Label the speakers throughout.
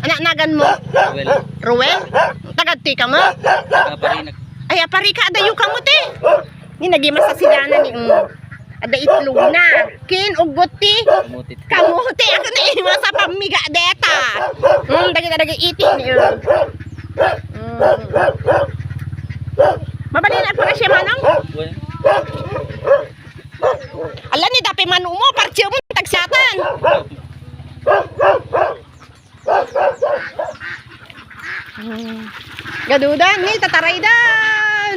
Speaker 1: Anak nagan mo?
Speaker 2: Well,
Speaker 1: Ruel? Tagad ti ka mo?
Speaker 2: parinak.
Speaker 1: Ay, apari ka, adayo ka mo ti. Ni nagima sa sidanan ni ada itlog na. Kin, ugot ti.
Speaker 2: Mutit.
Speaker 1: Kamuti, ako na ima sa pamiga deta. Dagi iti ni Mabali na po na siya manong.
Speaker 2: Well,
Speaker 1: Ala ni dapat manu mo, parchiyo mo, tagsatan. Gadudan ni, tataraydan.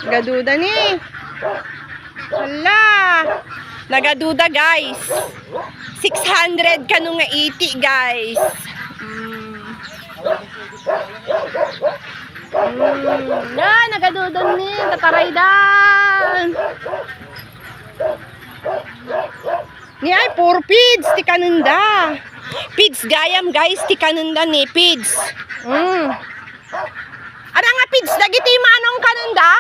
Speaker 1: Gaduda ni. Ala. Nagaduda guys. 600 kanu nga 80 guys. Nagadudan ni, tataraydan. Ni ay puro pids ti kanunda. Pids gayam guys ti kanunda ni pids. Ada nga pids dagiti manong kanunda?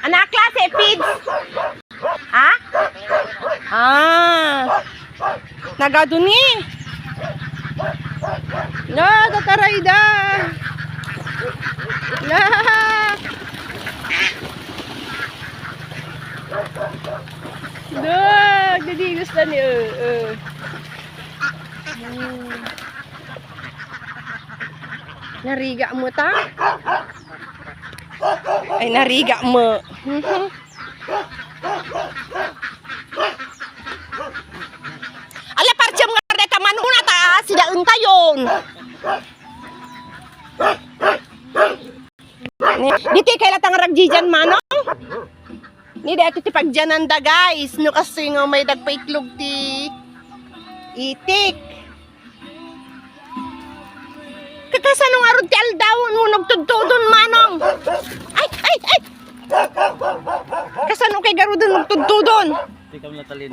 Speaker 1: Anak klase pids. Ha? Nagado ni. Tatarayda. Jadi gusto ni Nariga mo ta? Ay nariga mo. Ala parcham nga reta manuna ta sida untayon. Diti kay latang ragjijan manong. Ni dati ti pagjananda guys, no kasi nga may dagpaitlog ti itik. Kakasano nga ron ti aldawon mo nagtudtudon manong. Ay! Kasano kay garudon nagtudtudon?
Speaker 2: di ka natalin.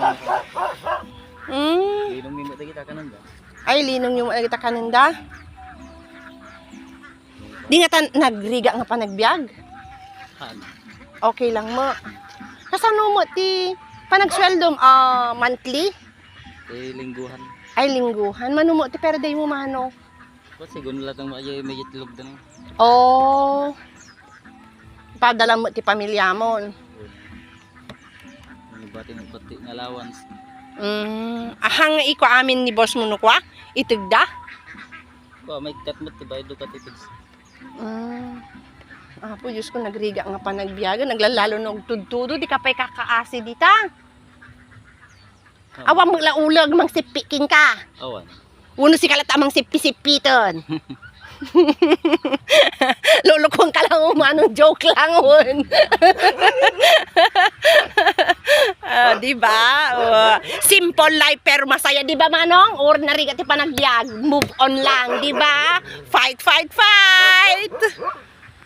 Speaker 2: Linong mimo ta kita kananda.
Speaker 1: Ay, linong yung kita kananda. Di nga nagriga nga pa nagbiag. Okay lang mo. Kasano mo ti panagsweldom monthly?
Speaker 2: Lingguhan.
Speaker 1: Ay lingguhan. Mano mo ti pero day mo mano.
Speaker 2: Kasi gun latang maayo may itlog dan.
Speaker 1: Oh. Padala mo ti pamilya mo.
Speaker 2: Ni bati ng pati nga allowance.
Speaker 1: Ahang iko amin ni boss mo no kwa? Itigda?
Speaker 2: Ko may kat mo ti bayad ka tipigs.
Speaker 1: Po, Diyos ko, nagriga nga pa nagbiyaga, naglalalo ng tudtudo, di ka pa'y kakaasi dita. Awa mo laulag, mang sipiking ka.
Speaker 2: Awan.
Speaker 1: Uno si kalat amang sipi-sipiton. Lulukong ka lang umanong joke lang. Diba? Simple life pero masaya, diba manong? Ordinary ka ti panagbiag, move on lang, diba? Fight, fight, fight!